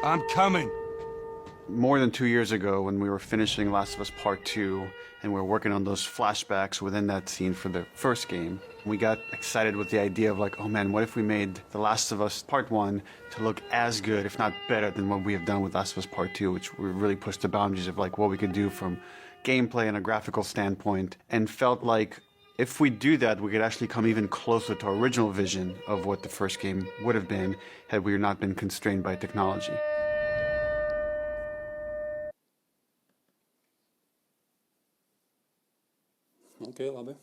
I'm coming. More than 2 years ago, when we were finishing Last of Us Part 2, and we were working on those flashbacks within that scene for the first game, we got excited with the idea of like, oh man, what if we made The Last of Us Part 1 to look as good, if not better, than what we have done with Last of Us Part 2, which we really pushed the boundaries of like what we could do from gameplay and a graphical standpoint, and felt like if we do that, we could actually come even closer to our original vision of what the first game would have been had we not been constrained by technology. Okay, labi.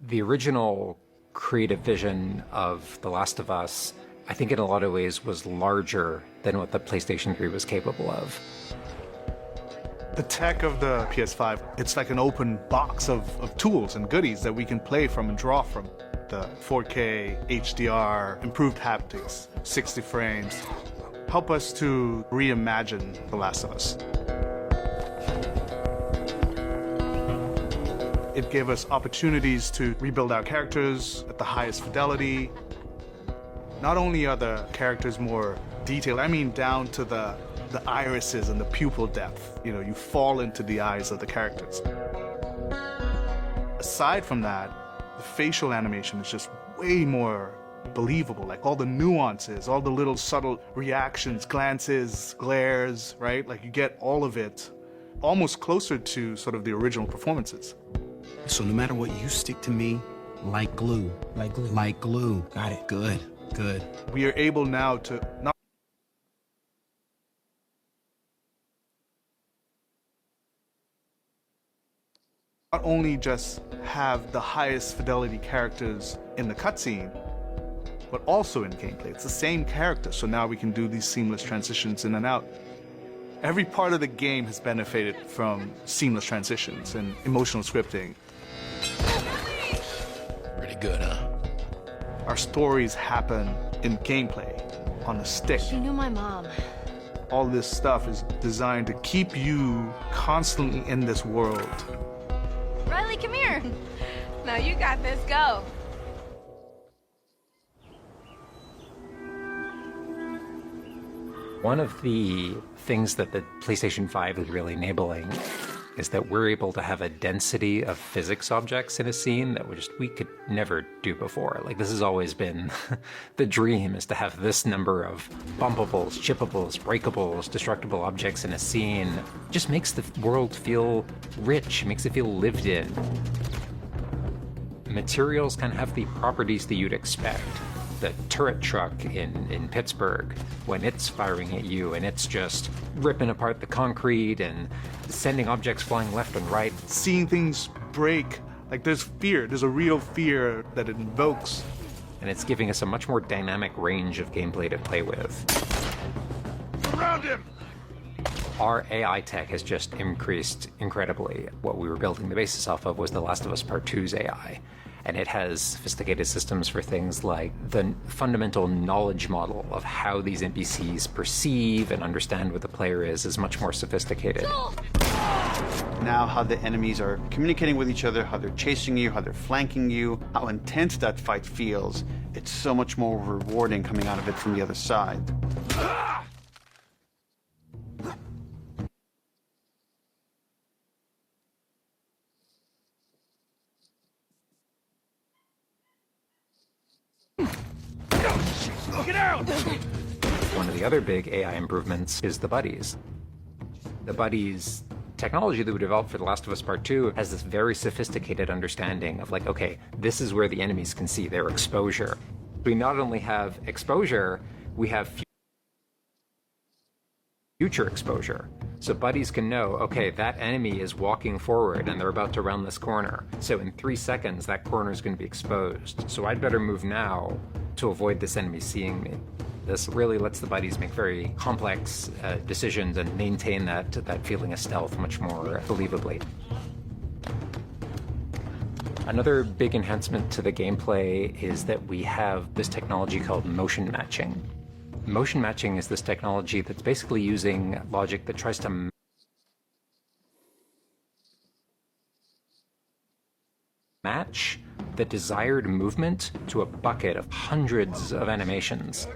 The original creative vision of The Last of Us, I think in a lot of ways was larger than what the PlayStation 3 was capable of. The tech of the PS5, it's like an open box of tools and goodies that we can play from and draw from. The 4K, HDR, improved haptics, 60 frames, help us to reimagine The Last of Us. It gave us opportunities to rebuild our characters at the highest fidelity. Not only are the characters more detailed, I mean down to the irises and the pupil depth. You know, you fall into the eyes of the characters. Aside from that, the facial animation is just way more believable. Like all the nuances, all the little subtle reactions, glances, glares, right? Like you get all of it almost closer to sort of the original performances. So no matter what, you stick to me like glue. Like glue. Like glue. Got it. Good, good. We are able now to not only just have the highest fidelity characters in the cutscene, but also in gameplay. It's the same character, so now we can do these seamless transitions in and out. Every part of the game has benefited from seamless transitions and emotional scripting. Pretty good, huh? Our stories happen in gameplay, on a stick. She knew my mom. All this stuff is designed to keep you constantly in this world. Riley, come here. Now you got this, go. One of the things that the PlayStation 5 is really enabling is that we're able to have a density of physics objects in a scene that we could never do before. Like, this has always been the dream, is to have this number of bumpables, chippables, breakables, destructible objects in a scene. It just makes the world feel rich, makes it feel lived in. Materials can have the properties that you'd expect. The turret truck in Pittsburgh, when it's firing at you and it's just ripping apart the concrete and sending objects flying left and right. Seeing things break, like there's fear, there's a real fear that it invokes. And it's giving us a much more dynamic range of gameplay to play with. Around him! Our AI tech has just increased incredibly. What we were building the basis off of was The Last of Us Part 2's AI. And it has sophisticated systems for things like the fundamental knowledge model of how these NPCs perceive and understand what the player is much more sophisticated. Now how the enemies are communicating with each other, how they're chasing you, how they're flanking you, how intense that fight feels, it's so much more rewarding coming out of it from the other side. Get out! One of the other big AI improvements is the buddies. The buddies technology that we developed for The Last of Us Part 2 has this very sophisticated understanding of like, okay, this is where the enemies can see their exposure. We not only have exposure, we have future exposure. So buddies can know, okay, that enemy is walking forward and they're about to round this corner. So in 3 seconds, that corner is going to be exposed. So I'd better move now to avoid this enemy seeing me. This really lets the buddies make very complex decisions and maintain that feeling of stealth much more believably. Another big enhancement to the gameplay is that we have this technology called motion matching. Motion matching is this technology that's basically using logic that tries to match the desired movement to a bucket of hundreds of animations.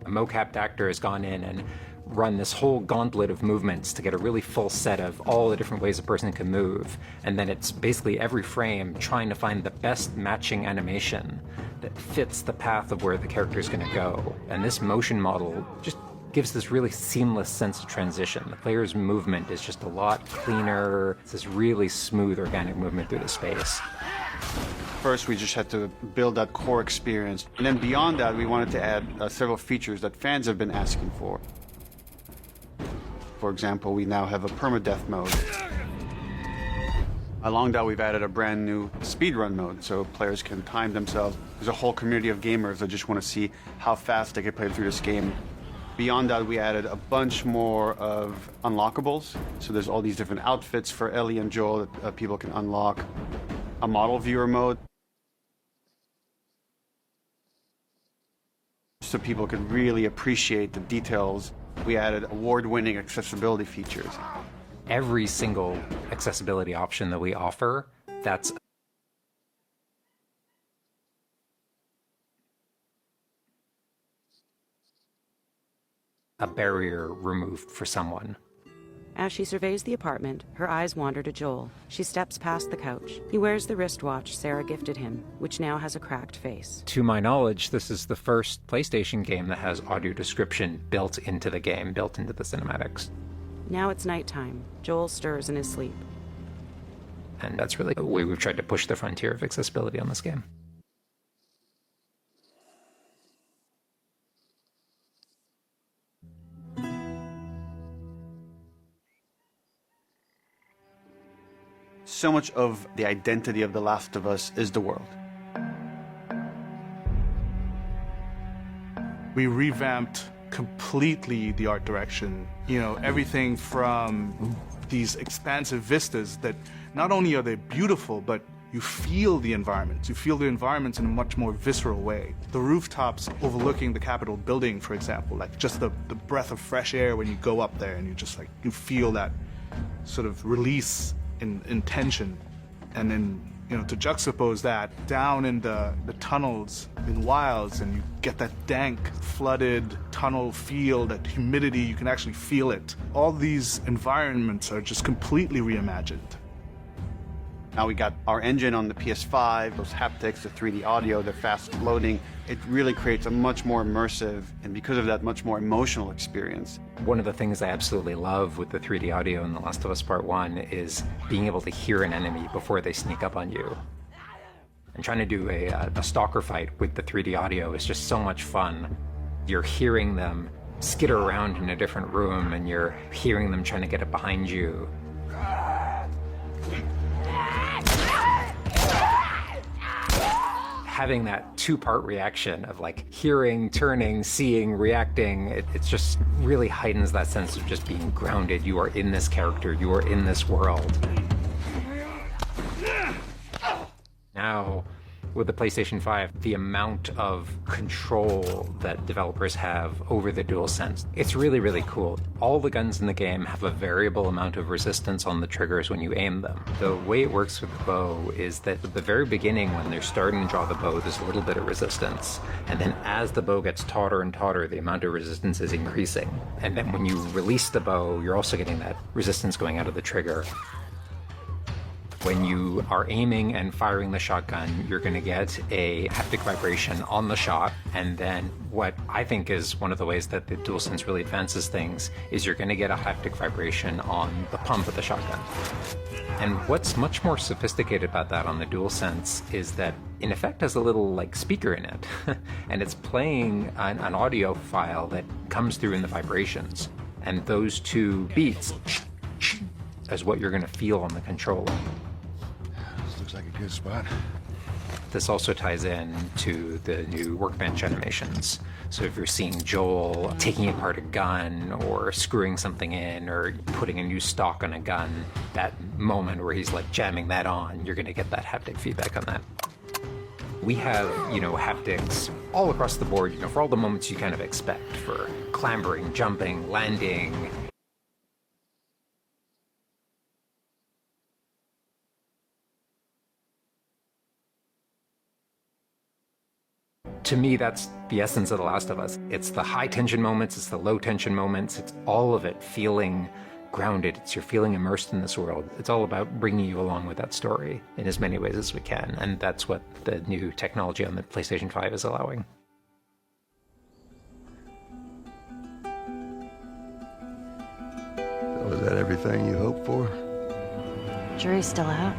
A mocapped actor has gone in and run this whole gauntlet of movements to get a really full set of all the different ways a person can move. And then it's basically every frame trying to find the best matching animation that fits the path of where the character is going to go. And this motion model just gives this really seamless sense of transition. The player's movement is just a lot cleaner. It's this really smooth, organic movement through the space. First, we just had to build that core experience. And then beyond that, we wanted to add several features that fans have been asking for. For example, we now have a permadeath mode. Along that, we've added a brand new speedrun mode, so players can time themselves. There's a whole community of gamers that just want to see how fast they can play through this game. Beyond that, we added a bunch more of unlockables. So there's all these different outfits for Ellie and Joel that people can unlock. A model viewer mode, so people could really appreciate the details. We added award-winning accessibility features. Every single accessibility option that we offer, that's a barrier removed for someone. As she surveys the apartment, her eyes wander to Joel. She steps past the couch. He wears the wristwatch Sarah gifted him, which now has a cracked face. To my knowledge, this is the first PlayStation game that has audio description built into the game, built into the cinematics. Now it's nighttime. Joel stirs in his sleep. And that's really the way we've tried to push the frontier of accessibility on this game. So much of the identity of The Last of Us is the world. We revamped completely the art direction. You know, everything from these expansive vistas that not only are they beautiful, but you feel the environments. You feel the environments in a much more visceral way. The rooftops overlooking the Capitol building, for example, like just the breath of fresh air when you go up there and you just like, you feel that sort of release in tension. And then, you know, to juxtapose that down in the tunnels in Wilds, and you get that dank, flooded tunnel feel, that humidity, you can actually feel it. All these environments are just completely reimagined. Now we got our engine on the PS5, those haptics, the 3D audio, the fast loading. It really creates a much more immersive, and because of that, much more emotional experience. One of the things I absolutely love with the 3D audio in The Last of Us Part 1 is being able to hear an enemy before they sneak up on you. And trying to do a stalker fight with the 3D audio is just so much fun. You're hearing them skitter around in a different room, and you're hearing them trying to get up behind you. Having that two-part reaction of like hearing, turning, seeing, reacting, it just really heightens that sense of just being grounded. You are in this character, you are in this world. Now, with the PlayStation 5, the amount of control that developers have over the DualSense, it's really, really cool. All the guns in the game have a variable amount of resistance on the triggers when you aim them. The way it works with the bow is that at the very beginning, when they're starting to draw the bow, there's a little bit of resistance. And then as the bow gets tauter and tauter, the amount of resistance is increasing. And then when you release the bow, you're also getting that resistance going out of the trigger. When you are aiming and firing the shotgun, you're going to get a haptic vibration on the shot. And then what I think is one of the ways that the DualSense really advances things is you're going to get a haptic vibration on the pump of the shotgun. And what's much more sophisticated about that on the DualSense is that in effect has a little like speaker in it. And it's playing an audio file that comes through in the vibrations. And those two beats is what you're going to feel on the controller. Looks like a good spot. This also ties in to the new workbench animations. So if you're seeing Joel taking apart a gun or screwing something in or putting a new stock on a gun, that moment where he's like jamming that on, you're going to get that haptic feedback on that. We have, haptics all across the board, for all the moments you kind of expect, for clambering, jumping, landing. To me, that's the essence of The Last of Us. It's the high tension moments, it's the low tension moments, it's all of it feeling grounded. It's you're feeling immersed in this world. It's all about bringing you along with that story in as many ways as we can. And that's what the new technology on the PlayStation 5 is allowing. Was that everything you hoped for? Jury's still out.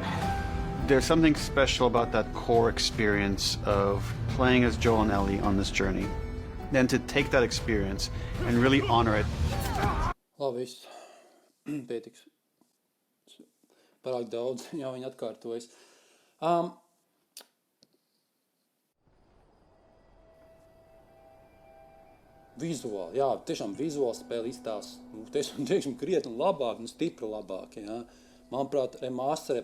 There's something special about that core experience of playing as Joel and Ellie on this journey. Then to take that experience and really honor it. Labi, viss. Pietiks. Parāk daudz, jau viņi atkārtojas. Vizuāli, jā, tiešām vizuāli spēle izstāsta, tiešām krietni labāk, stipri labāk, jā. Manuprāt, remasterē,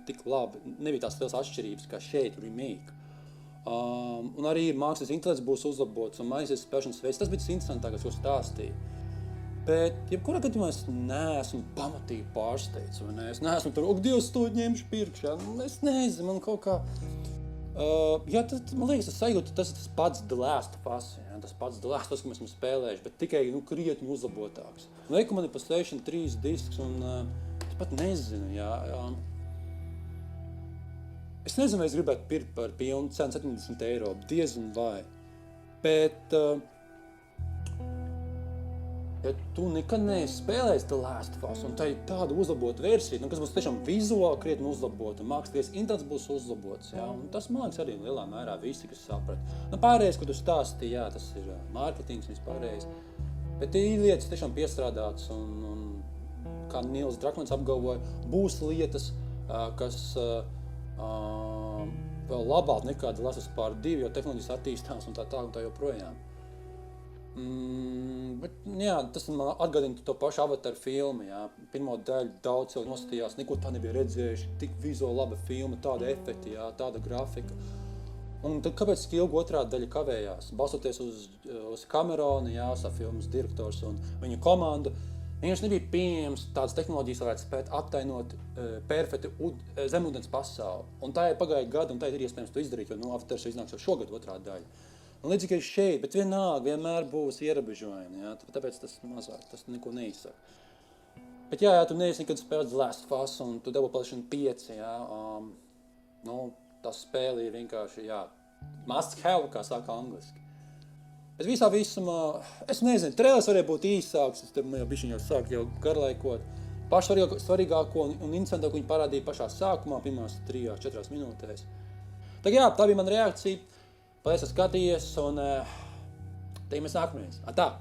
tik labi, nebija tās liels atšķirības, kā šeit, remake. Un arī mākslas intelekts būs uzlabots un mainīsies spēšanas veids. Tas bija tas interesantākais, ko stāstīja. Bet, jebkurā gadījumā es neesmu pamatīgi pārsteigts, vai ne? Es neesmu tur, Dievs, to ņemšu pirkšā. Es nezinu, man kaut kā... jā, man liekas, tas sajūta, tas ir tas pats The Last of Us, jā, tas pats The Last of Us, ko mēs esam spēlējuši, bet tikai, krietni uzlabotāks. Lieku man ir PlayStation 3 disks, un es pat nezinu, jā. Es nezinu, vai es gribētu pirkt par pilnu cenu 70 eiro, diezin vai. Bet... ja tu nekad neesi spēlējis The Last of Us, un tā ir tāda uzlabota versija, kas būs tiešām vizuāli krietni uzlabota, mākslinieks intelekts būs uzlabots, jā, un tas, man liekas, arī lielā mērā visi, kas saprat. Pārējais, ko tu stāstīji, jā, tas ir mārketings, vispārējais, bet ir lietas tiešām piestrādātas, un kā Nils Drakmans apgalvoja, būs lietas, kas vēl labāk nekā The Last of Us Part 2, jo tehnoloģijas attīstās un tā joprojām. Bet, jā, tas man atgādina to pašu Avatar filmu, jā. Pirmo daļu daudz jau nostājās, neko tā nebija redzējuši, tik vizuāli laba filma, tāda efekti, jā, tāda grafika. Un tad kāpēc tik ilgi otrā daļa kavējās? Balstoties uz Cameronu, jā, sa filmas direktors un viņa komandu, vienkārši nebija pieejams tādas tehnoloģijas, varētu spēt attainot perfekti zemūdens pasauli. Un tā ir pagāja gada, un tā ir iespējams to izdarīt, jo Avatars iznāks jau šogad otrā daļa. Un līdzīgi ir šeit, bet vienmēr būs ierobežojumi, jā, tāpēc tas mazāk, tas neko neizsaka. Bet jā, tu neesi nekad spēlēts The Last of Us, un tu dabū PlayStation 5, jā, tas spēle ir vienkārši, jā, must have, kā saka angliski. Bet visā visumā, es nezinu, trailers varēja būt īsāks, es jau bišķiņ jau sāku jau garlaikot. Pašu svarīgāko un interesantāko viņi parādīja pašā sākumā, pirmās 3-4 minūtēs. Tā jā, tā bija mana reakcija. Paldies, ka skatījies, un tiekamies nākamreiz. Tā!